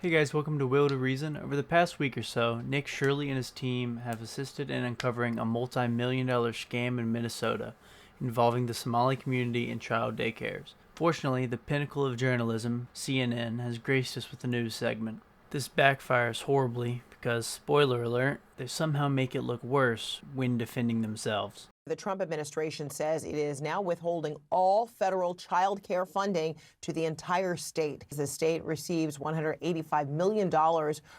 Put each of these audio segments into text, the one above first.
Hey guys, welcome to Will to Reason. Over the past week or so, Nick, Shirley, and his team have assisted in uncovering a multi-million-dollar scam in Minnesota involving the Somali community and child daycares. Fortunately, the pinnacle of journalism, CNN, has graced us with a news segment. This backfires horribly because, spoiler alert, they somehow make it look worse when defending themselves. The Trump administration says it is now withholding all federal child care funding to the entire state. The state receives $185 million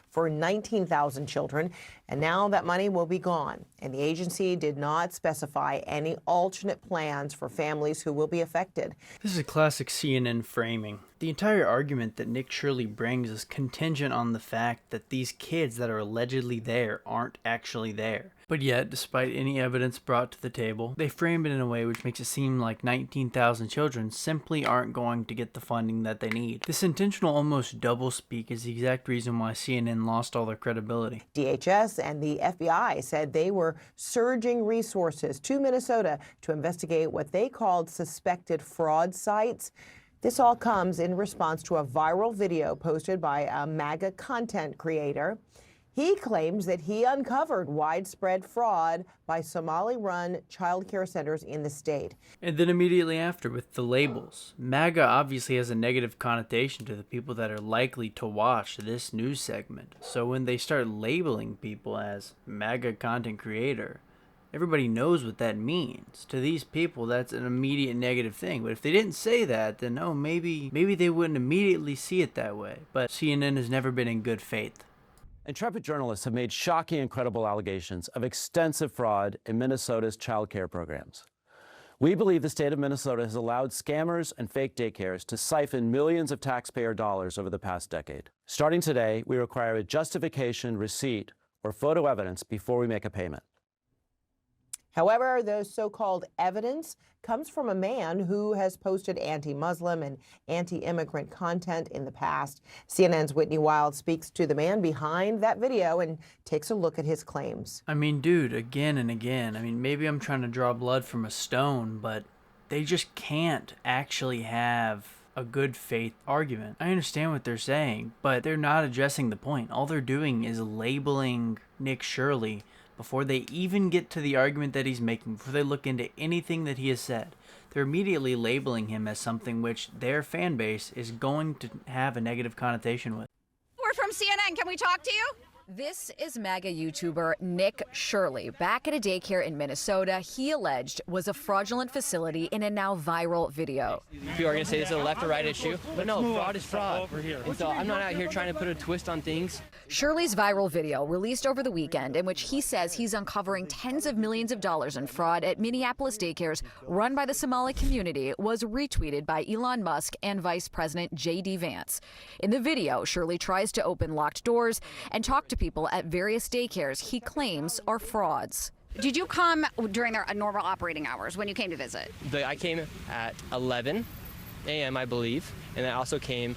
for 19,000 children, and now that money will be gone. And the agency did not specify any alternate plans for families who will be affected. This is a classic CNN framing. The entire argument that Nick Shirley brings is contingent on the fact that these kids that are allegedly there aren't actually there. But yet, despite any evidence brought to the table, they frame it in a way which makes it seem like 19,000 children simply aren't going to get the funding that they need. This intentional almost doublespeak is the exact reason why CNN lost all their credibility. DHS and the FBI said they were surging resources to Minnesota to investigate what they called suspected fraud sites. This all comes in response to a viral video posted by a MAGA content creator. He claims that he uncovered widespread fraud by Somali-run child care centers in the state. And then immediately after with the labels. MAGA obviously has a negative connotation to the people that are likely to watch this news segment. So when they start labeling people as MAGA content creator, everybody knows what that means. To these people, that's an immediate negative thing. But if they didn't say that, then oh, maybe they wouldn't immediately see it that way. But CNN has never been in good faith. Intrepid journalists have made shocking and credible allegations of extensive fraud in Minnesota's child care programs. We believe the state of Minnesota has allowed scammers and fake daycares to siphon millions of taxpayer dollars over the past decade. Starting today, we require a justification, receipt, or photo evidence before we make a payment. However, the so-called evidence comes from a man who has posted anti-Muslim and anti-immigrant content in the past. CNN's Whitney Wild speaks to the man behind that video and takes a look at his claims. I mean, dude, again and again. I mean, maybe I'm trying to draw blood from a stone, but they just can't actually have a good faith argument. I understand what they're saying, but they're not addressing the point. All they're doing is labeling Nick Shirley before they even get to the argument that he's making, before they look into anything that he has said. They're immediately labeling him as something which their fan base is going to have a negative connotation with. We're from CNN. Can we talk to you? This is MAGA YouTuber Nick Shirley. Back at a daycare in Minnesota, he alleged was a fraudulent facility in a now viral video. People are going to say this is a left or right issue, but no, fraud is fraud. And so I'm not out here trying to put a twist on things. Shirley's viral video, released over the weekend, in which he says he's uncovering tens of millions of dollars in fraud at Minneapolis daycares run by the Somali community, was retweeted by Elon Musk and Vice President J.D. Vance. In the video, Shirley tries to open locked doors and talk to people at various daycares he claims are frauds. Did you come during their normal operating hours when you came to visit? I came at 11 a.m., I believe, and I also came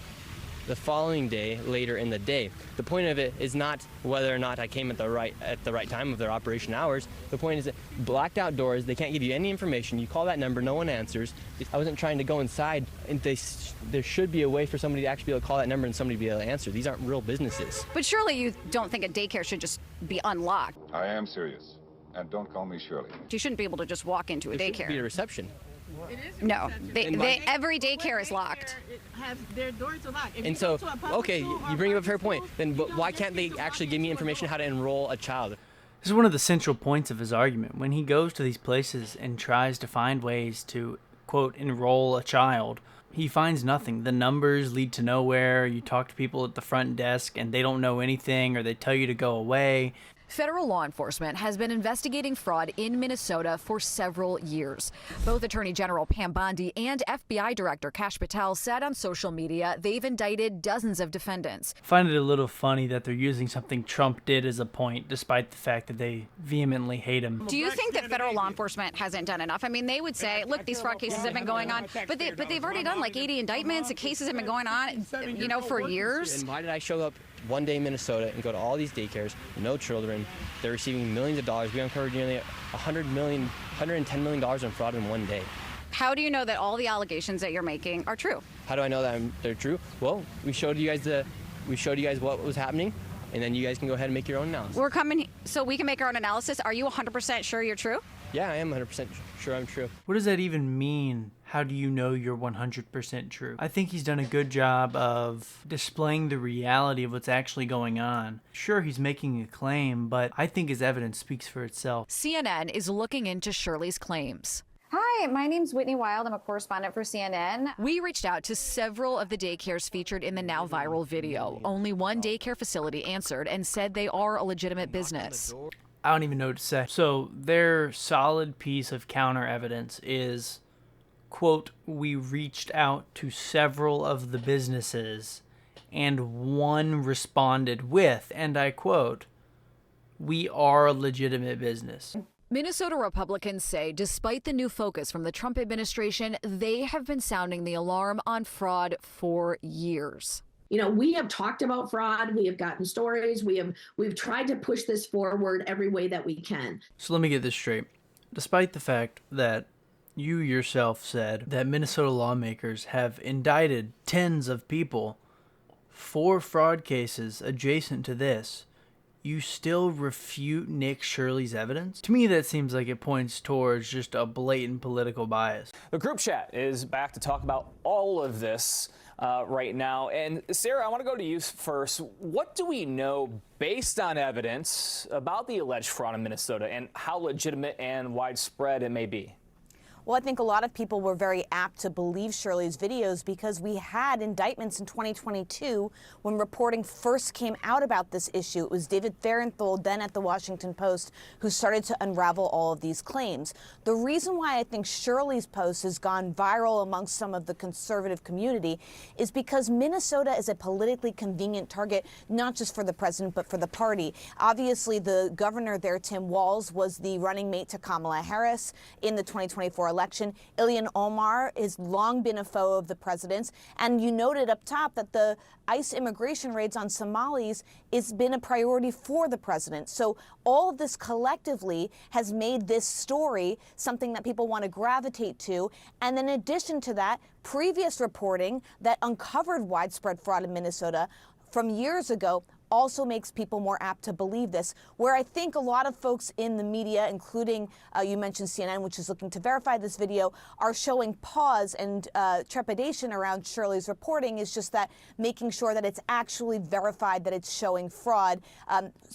the following day later in the day. The point of it is not whether or not I came at the right time of their operation hours. The point is that blacked out doors, they can't give you any information. You call that number, no one answers. I wasn't trying to go inside, and there should be a way for somebody to actually be able to call that number and somebody to be able to answer. These aren't real businesses. But surely you don't think a daycare should just be unlocked. I am serious, and don't call me Shirley. You shouldn't be able to just walk into a There daycare. should be a reception. No, every daycare is locked. Their doors are locked. And so, okay, you bring up a fair point. Then why can't they actually give me information how to enroll a child? This is one of the central points of his argument. When he goes to these places and tries to find ways to, quote, enroll a child, he finds nothing. The numbers lead to nowhere. You talk to people at the front desk and they don't know anything, or they tell you to go away. Federal law enforcement has been investigating fraud in Minnesota for several years. Both Attorney General Pam Bondi and FBI Director Kash Patel said on social media they've indicted dozens of defendants. I find it a little funny that they're using something Trump did as a point, despite the fact that they vehemently hate him. Do you think that federal law enforcement hasn't done enough? I mean, they would say, look, these fraud cases have been going on, but they've already done like 80 indictments. The cases have been going on, for years. And why did I show up one day in Minnesota and go to all these daycares, no children? They're receiving millions of dollars. We uncovered nearly $110 million in fraud in one day. How do you know that all the allegations that you're making are true? How do I know that they're true? Well, we showed you guys the We showed you guys what was happening, and then you guys can go ahead and make your own analysis. We're coming so we can make our own analysis. Are you 100% sure you're true? Yeah, I am 100% sure I'm true. What does that even mean? How do you know you're 100% true? I think he's done a good job of displaying the reality of what's actually going on. Sure, he's making a claim, but I think his evidence speaks for itself. CNN is looking into Shirley's claims. Hi, my name's Whitney Wild. I'm a correspondent for CNN. We reached out to several of the daycares featured in the now viral video. Only one daycare facility answered and said they are a legitimate business. I don't even know what to say. So their solid piece of counter evidence is, quote, we reached out to several of the businesses and one responded with, and I quote, we are a legitimate business. Minnesota Republicans say despite the new focus from the Trump administration, they have been sounding the alarm on fraud for years. You know, we have talked about fraud. We have gotten stories. We've tried to push this forward every way that we can. So let me get this straight. Despite the fact that you yourself said that Minnesota lawmakers have indicted tens of people for fraud cases adjacent to this, you still refute Nick Shirley's evidence? To me, that seems like it points towards just a blatant political bias. The group chat is back to talk about all of this right now. And Sarah, I want to go to you first. What do we know based on evidence about the alleged fraud in Minnesota and how legitimate and widespread it may be? Well, I think a lot of people were very apt to believe Shirley's videos because we had indictments in 2022 when reporting first came out about this issue. It was David Fahrenthold, then at the Washington Post, who started to unravel all of these claims. The reason why I think Shirley's post has gone viral amongst some of the conservative community is because Minnesota is a politically convenient target, not just for the president, but for the party. Obviously, the governor there, Tim Walz, was the running mate to Kamala Harris in the 2024 election. Ilhan Omar has long been a foe of the president's. And you noted up top that the ICE immigration raids on Somalis has been a priority for the president. So all of this collectively has made this story something that people want to gravitate to. And in addition to that, previous reporting that uncovered widespread fraud in Minnesota from years ago also makes people more apt to believe this, where I think a lot of folks in the media, including you mentioned CNN, which is looking to verify this video, are showing pause and trepidation around Shirley's reporting is just that making sure that it's actually verified that it's showing fraud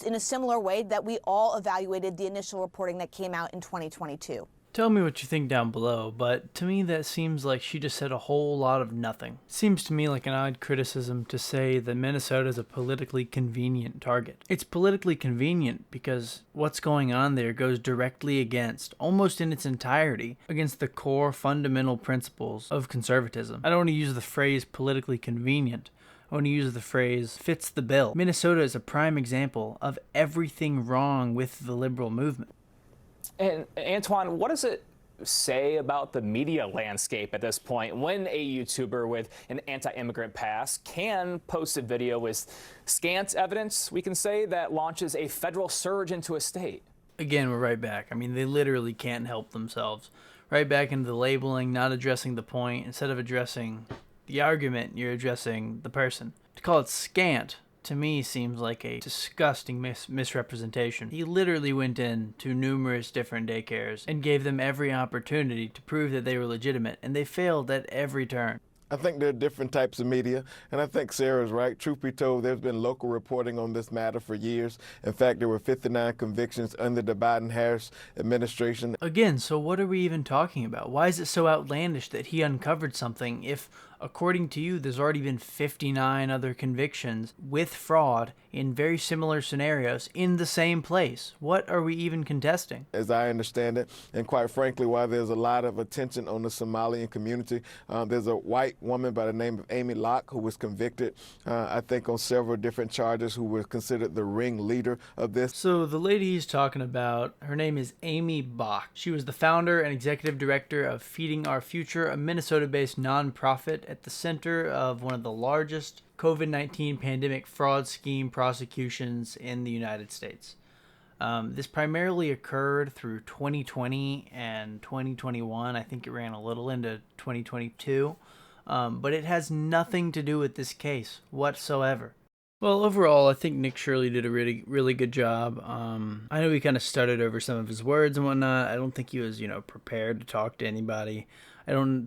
in a similar way that we all evaluated the initial reporting that came out in 2022. Tell me what you think down below, but to me that seems like she just said a whole lot of nothing. Seems to me like an odd criticism to say that Minnesota is a politically convenient target. It's politically convenient because what's going on there goes directly against, almost in its entirety, against the core fundamental principles of conservatism. I don't want to use the phrase politically convenient. I want to use the phrase fits the bill. Minnesota is a prime example of everything wrong with the liberal movement. And Antoine, what does it say about the media landscape at this point when a YouTuber with an anti-immigrant past can post a video with scant evidence, we can say, that launches a federal surge into a state? Again, we're right back. I mean, they literally can't help themselves. Right back into the labeling, not addressing the point. Instead of addressing the argument, you're addressing the person. To call it scant, to me, seems like a disgusting misrepresentation. He literally went in to numerous different daycares and gave them every opportunity to prove that they were legitimate, and they failed at every turn. I think there are different types of media, and I think Sarah's right. Truth be told, there's been local reporting on this matter for years. In fact, there were 59 convictions under the Biden-Harris administration. Again, so what are we even talking about? Why is it so outlandish that he uncovered something if, according to you, there's already been 59 other convictions with fraud in very similar scenarios in the same place? What are we even contesting? As I understand it, and quite frankly, while there's a lot of attention on the Somalian community, there's a white woman by the name of Amy Locke who was convicted, I think, on several different charges, who was considered the ringleader of this. So the lady he's talking about, her name is Amy Bach. She was the founder and executive director of Feeding Our Future, a Minnesota-based nonprofit at the center of one of the largest COVID-19 pandemic fraud scheme prosecutions in the United States. This primarily occurred through 2020 and 2021. I think it ran a little into 2022. But it has nothing to do with this case whatsoever. Well, overall, I think Nick Shirley did a really, really good job. I know he kind of stuttered over some of his words and whatnot. I don't think he was, prepared to talk to anybody. I don't